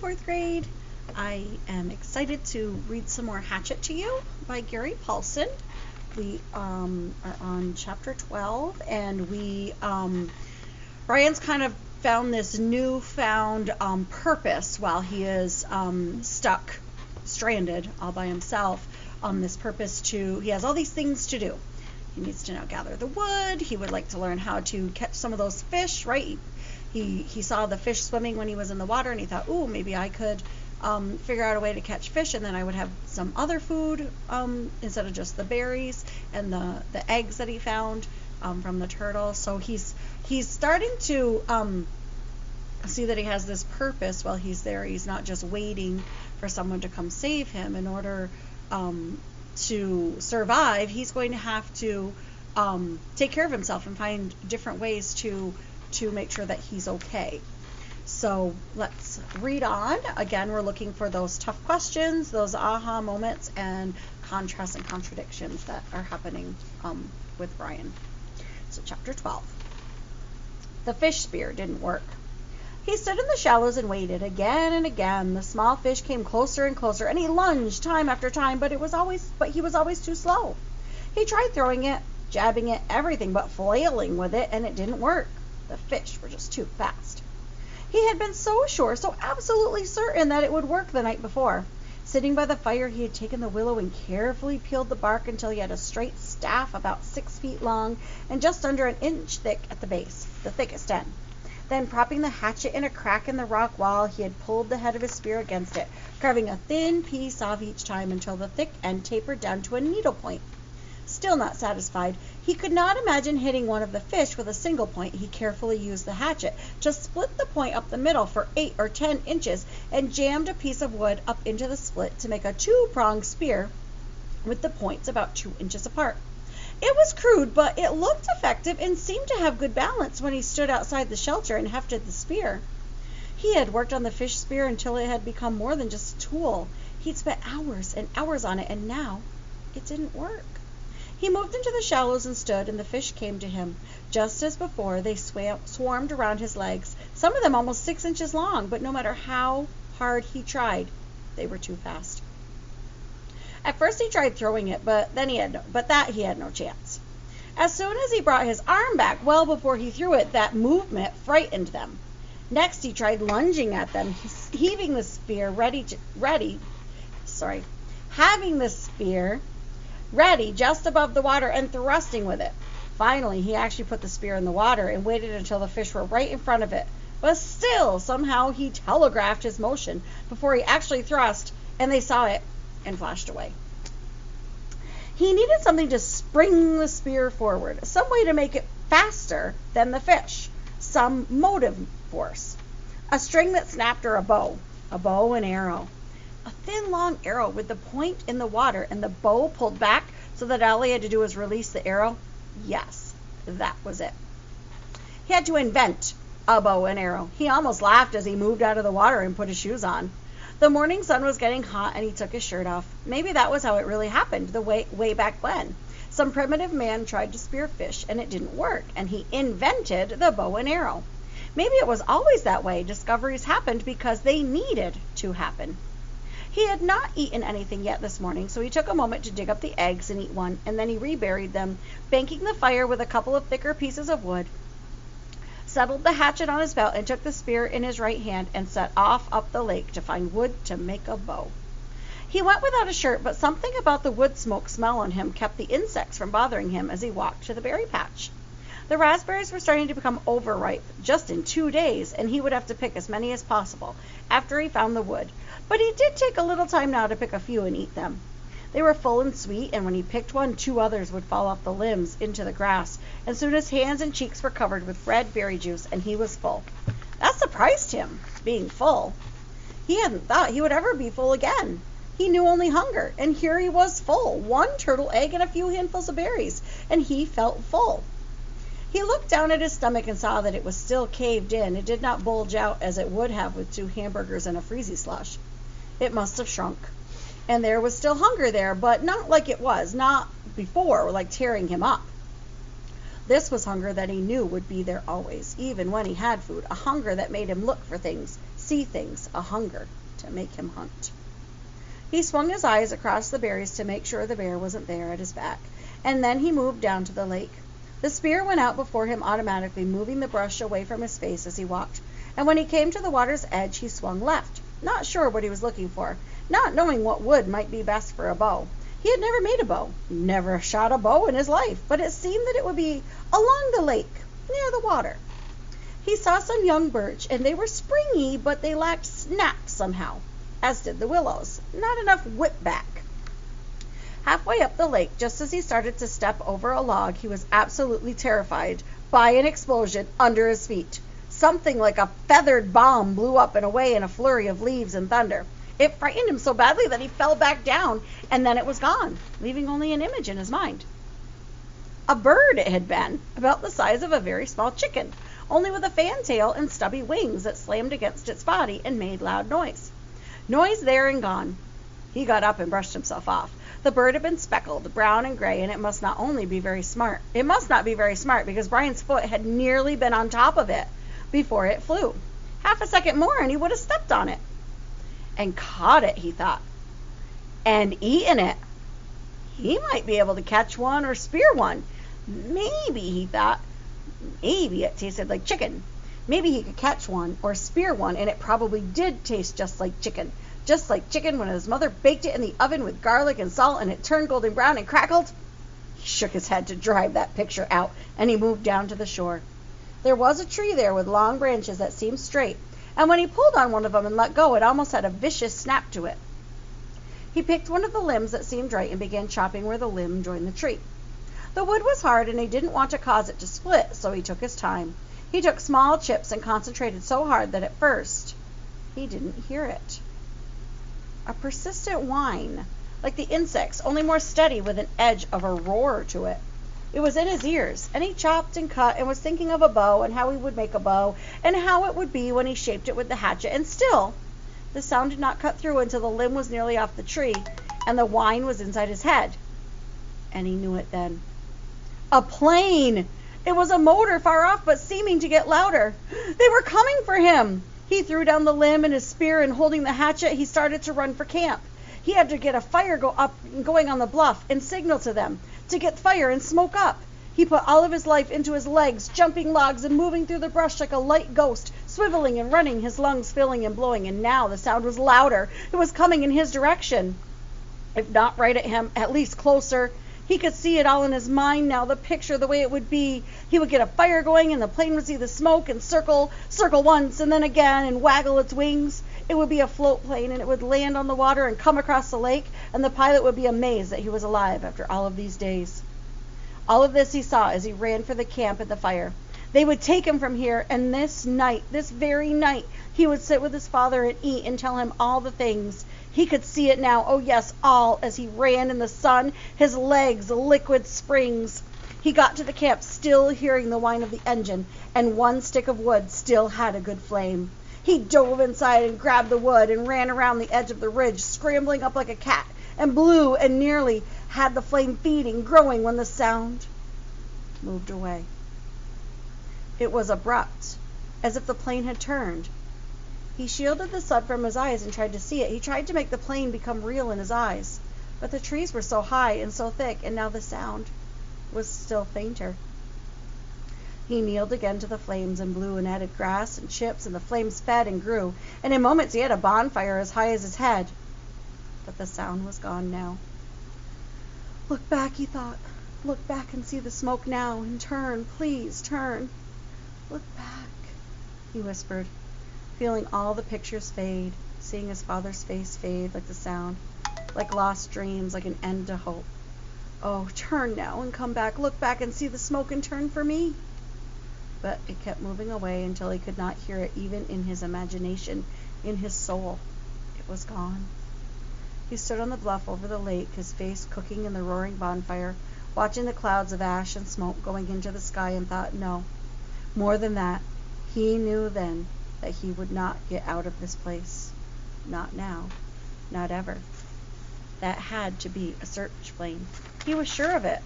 fourth grade. I am excited to read some more Hatchet to you by Gary Paulsen. We are on chapter 12, and Brian's kind of found this newfound purpose while he is stranded all by himself. This purpose he has all these things to do. He needs to now gather the wood. He would like to learn how to catch some of those fish, right? He saw the fish swimming when he was in the water, and he thought, ooh, maybe I could figure out a way to catch fish, and then I would have some other food instead of just the berries and the eggs that he found from the turtle. So he's starting to see that he has this purpose while he's there. He's not just waiting for someone to come save him. In order to survive, he's going to have to take care of himself and find different ways to make sure that he's okay. So let's read on. Again, we're looking for those tough questions, those aha moments, and contrasts and contradictions that are happening with Brian. So chapter 12. The fish spear didn't work. He stood in the shallows and waited. Again and again, the small fish came closer and closer, and he lunged time after time, but he was always too slow. He tried throwing it, jabbing it, everything but flailing with it, and it didn't work. The fish were just too fast. He had been so sure, so absolutely certain that it would work the night before. Sitting by the fire, he had taken the willow and carefully peeled the bark until he had a straight staff about 6 feet long and just under an inch thick at the base, the thickest end. Then, propping the hatchet in a crack in the rock wall, he had pulled the head of his spear against it, carving a thin piece off each time until the thick end tapered down to a needle point. Still not satisfied, he could not imagine hitting one of the fish with a single point. He carefully used the hatchet to split the point up the middle for 8 or 10 inches and jammed a piece of wood up into the split to make a 2-pronged spear with the points about 2 inches apart. It was crude, but it looked effective and seemed to have good balance when he stood outside the shelter and hefted the spear. He had worked on the fish spear until it had become more than just a tool. He'd spent hours and hours on it, and now it didn't work. He moved into the shallows and stood, and the fish came to him. Just as before, they swarmed around his legs, some of them almost 6 inches long, but no matter how hard he tried, they were too fast. At first he tried throwing it, but he had no chance. As soon as he brought his arm back, well before he threw it, that movement frightened them. Next he tried lunging at them, having the spear ready just above the water and thrusting with it. Finally, he actually put the spear in the water and waited until the fish were right in front of it. But still, somehow he telegraphed his motion before he actually thrust, and they saw it and flashed away. He needed something to spring the spear forward, some way to make it faster than the fish, some motive force. A string that snapped, or a bow and arrow. A thin, long arrow with the point in the water and the bow pulled back so that all he had to do was release the arrow. Yes, that was it. He had to invent a bow and arrow. He almost laughed as he moved out of the water and put his shoes on. The morning sun was getting hot, and he took his shirt off. Maybe that was how it really happened, way back when. Some primitive man tried to spear fish, and it didn't work, and he invented the bow and arrow. Maybe it was always that way. Discoveries happened because they needed to happen. He had not eaten anything yet this morning, so he took a moment to dig up the eggs and eat one, and then he reburied them, banking the fire with a couple of thicker pieces of wood, settled the hatchet on his belt, and took the spear in his right hand and set off up the lake to find wood to make a bow. He went without a shirt, but something about the wood smoke smell on him kept the insects from bothering him as he walked to the berry patch. The raspberries were starting to become overripe just in 2 days, and he would have to pick as many as possible after he found the wood. But he did take a little time now to pick a few and eat them. They were full and sweet, and when he picked one, 2 others would fall off the limbs into the grass, and soon his hands and cheeks were covered with red berry juice, and he was full. That surprised him, being full. He hadn't thought he would ever be full again. He knew only hunger, and here he was full, 1 turtle egg and a few handfuls of berries, and he felt full. He looked down at his stomach and saw that it was still caved in. It did not bulge out as it would have with 2 hamburgers and a freezy slush. It must have shrunk. And there was still hunger there, but not like it was, not before, like tearing him up. This was hunger that he knew would be there always, even when he had food, a hunger that made him look for things, see things, a hunger to make him hunt. He swung his eyes across the berries to make sure the bear wasn't there at his back, and then he moved down to the lake. The spear went out before him automatically, moving the brush away from his face as he walked, and when he came to the water's edge, he swung left, not sure what he was looking for, not knowing what wood might be best for a bow. He had never made a bow, never shot a bow in his life, but it seemed that it would be along the lake, near the water. He saw some young birch, and they were springy, but they lacked snap somehow, as did the willows. Not enough whip back. Halfway up the lake, just as he started to step over a log, he was absolutely terrified by an explosion under his feet. Something like a feathered bomb blew up and away in a flurry of leaves and thunder. It frightened him so badly that he fell back down, and then it was gone, leaving only an image in his mind. A bird it had been, about the size of a very small chicken, only with a fantail and stubby wings that slammed against its body and made loud noise. Noise there and gone. He got up and brushed himself off. The bird had been speckled, brown and gray, and it must not be very smart because Brian's foot had nearly been on top of it before it flew. Half a second more and he would have stepped on it. And caught it, he thought, and eaten it. He might be able to catch one or spear one. Maybe, he thought, maybe it tasted like chicken. Maybe he could catch one or spear one, and it probably did taste just like chicken. Just like chicken when his mother baked it in the oven with garlic and salt and it turned golden brown and crackled. He shook his head to drive that picture out, and he moved down to the shore. There was a tree there with long branches that seemed straight, and when he pulled on one of them and let go, it almost had a vicious snap to it. He picked one of the limbs that seemed right and began chopping where the limb joined the tree. The wood was hard, and he didn't want to cause it to split, so he took his time. He took small chips and concentrated so hard that at first he didn't hear it. A persistent whine, like the insects, only more steady with an edge of a roar to it. It was in his ears, and he chopped and cut and was thinking of a bow and how he would make a bow and how it would be when he shaped it with the hatchet, and still the sound did not cut through until the limb was nearly off the tree and the whine was inside his head. And he knew it then. A plane! It was a motor far off but seeming to get louder. They were coming for him! He threw down the limb and his spear, and holding the hatchet, he started to run for camp. He had to get a fire going on the bluff and signal to them to get fire and smoke up. He put all of his life into his legs, jumping logs and moving through the brush like a light ghost, swiveling and running, his lungs filling and blowing, and now the sound was louder. It was coming in his direction. If not right at him, at least closer. He could see it all in his mind now, the picture, the way it would be. He would get a fire going and the plane would see the smoke and circle once and then again and waggle its wings. It would be a float plane, and it would land on the water and come across the lake, and the pilot would be amazed that he was alive after all of these days. All of this he saw as he ran for the camp and the fire. They would take him from here, and this night, this very night, he would sit with his father and eat and tell him all the things. He could see it now, oh yes, all, as he ran in the sun, his legs liquid springs. He got to the camp, still hearing the whine of the engine, and one stick of wood still had a good flame. He dove inside and grabbed the wood and ran around the edge of the ridge, scrambling up like a cat, and blew and nearly had the flame feeding, growing when the sound moved away. It was abrupt, as if the plane had turned. He shielded the sun from his eyes and tried to see it. He tried to make the plane become real in his eyes, but the trees were so high and so thick, and now the sound was still fainter. He kneeled again to the flames and blew and added grass and chips, and the flames fed and grew, and in moments he had a bonfire as high as his head. But the sound was gone now. Look back, he thought. Look back and see the smoke now, and turn, please, turn. Look back, he whispered, feeling all the pictures fade, seeing his father's face fade like the sound, like lost dreams, like an end to hope. Oh, turn now and come back. Look back and see the smoke and turn for me. But it kept moving away until he could not hear it even in his imagination, in his soul. It was gone. He stood on the bluff over the lake, his face cooking in the roaring bonfire, watching the clouds of ash and smoke going into the sky, and thought, no, more than that, he knew then that he would not get out of this place. Not now. Not ever. That had to be a search plane. He was sure of it.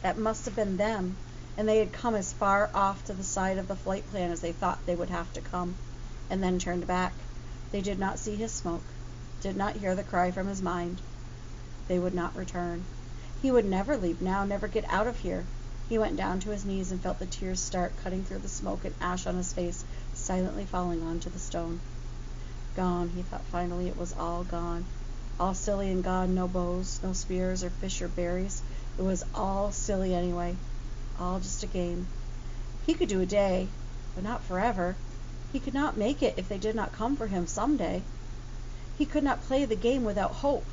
That must have been them. and they had come as far off to the side of the flight plan as they thought they would have to come, and then turned back. They did not see his smoke, did not hear the cry from his mind. They would not return. He would never leave now, never get out of here. He went down to his knees and felt the tears start cutting through the smoke and ash on his face, silently falling onto the stone. Gone, he thought finally. It was all gone. All silly and gone. No bows, no spears or fish or berries. It was all silly anyway. All just a game. He could do a day, but not forever. He could not make it if they did not come for him someday. He could not play the game without hope,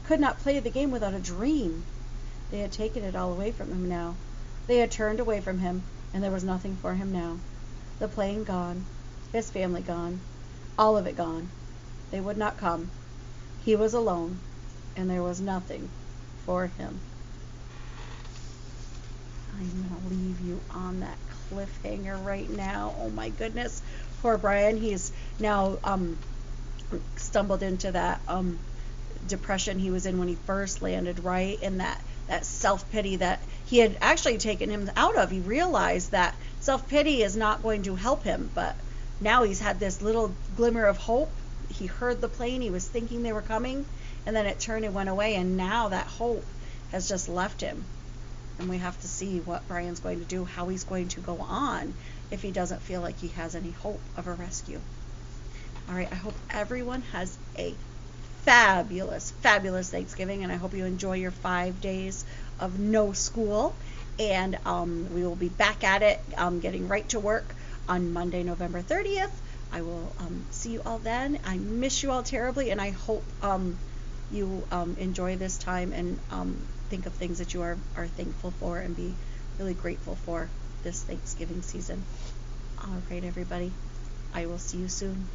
could not play the game without a dream. They had taken it all away from him now. They had turned away from him, and there was nothing for him now. The plane gone, his family gone, all of it gone. They would not come. He was alone, and there was nothing for him. I'm going to leave you on that cliffhanger right now. Oh my goodness. Poor Brian. He's now stumbled into that depression he was in when he first landed, right? And that self-pity that he had actually taken him out of. He realized that self-pity is not going to help him, but now he's had this little glimmer of hope. He heard the plane. He was thinking they were coming, and then it turned and went away, and now that hope has just left him. And we have to see what Brian's going to do, how he's going to go on if he doesn't feel like he has any hope of a rescue. All right, I hope everyone has a fabulous, fabulous Thanksgiving, and I hope you enjoy your 5 days of no school. And we will be back at it, getting right to work on Monday, November 30th. I will see you all then. I miss you all terribly, and I hope you enjoy this time and think of things that you are thankful for and be really grateful for this Thanksgiving season. All right, everybody. I will see you soon.